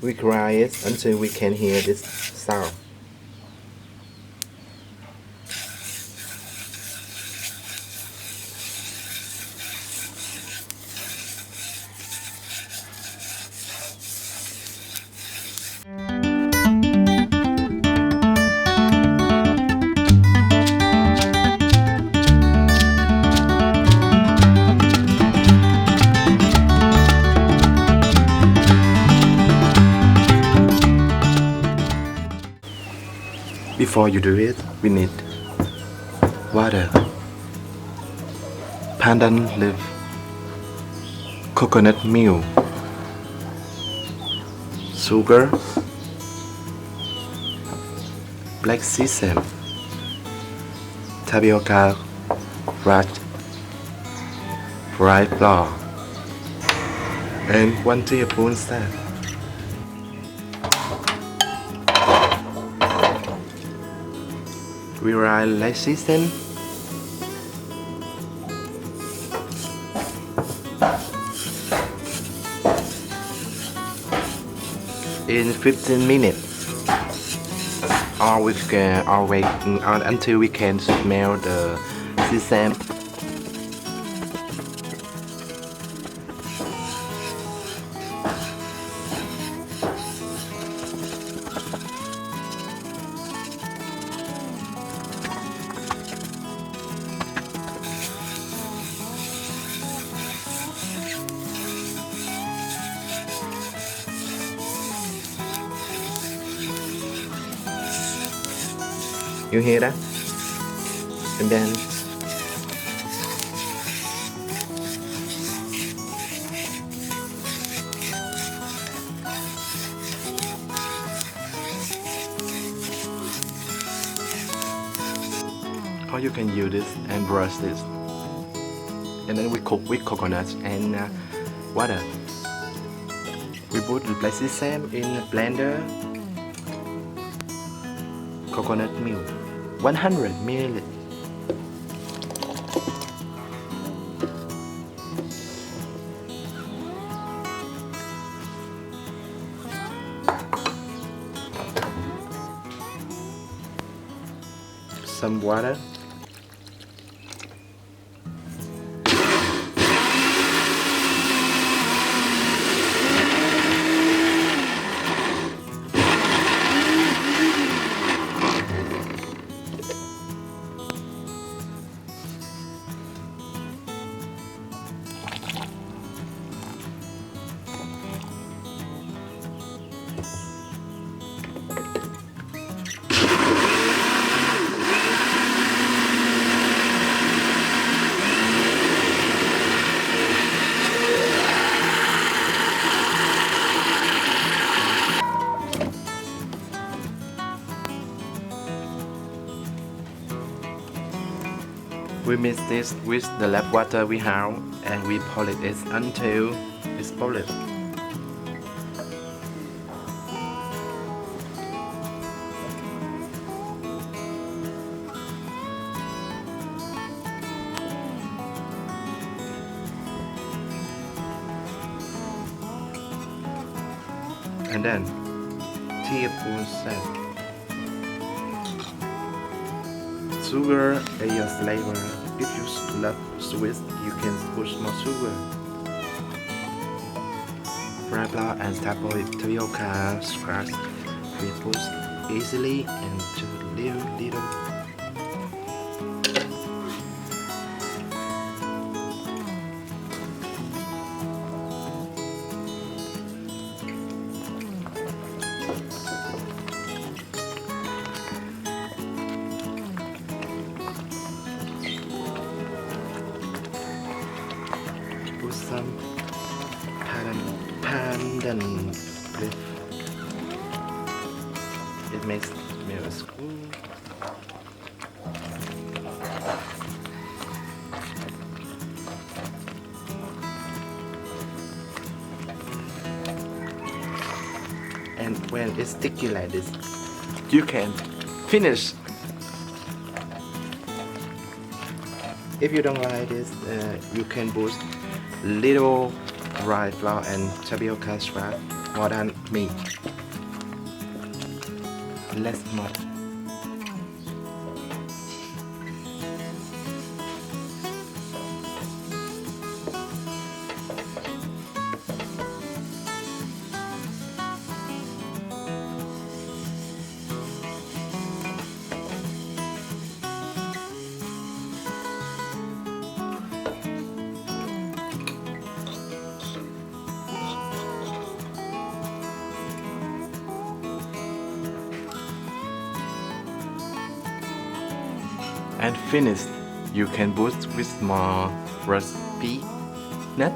We grind it until we can hear this sound. Before you do it, we need water, pandan leaf, coconut milk, sugar, black sesame, tapioca, scracht, fried flour, and 1 teaspoon salt. We write like season. In 15 minutes, or we can wait until we can smell the sesame. You hear that? And then or you can use this and brush this. And then we cook with coconut and water. We put the black sesame in a blender. Coconut milk 100 ml. Some water. We mix this with the left water we have and we polish it until it's polished. And then teaspoon salt. Sugar is your flavor. If you love sweet, you can put more sugar. Fried flour and tapioca scracht we put easily and to little. Put some pandan leaf. It makes milk good. And when it's sticky like this, you can finish. If you don't like this, you can put little rye flour and tapioca scracht. more than me. Less more. And finished. You can boost with more recipe nut.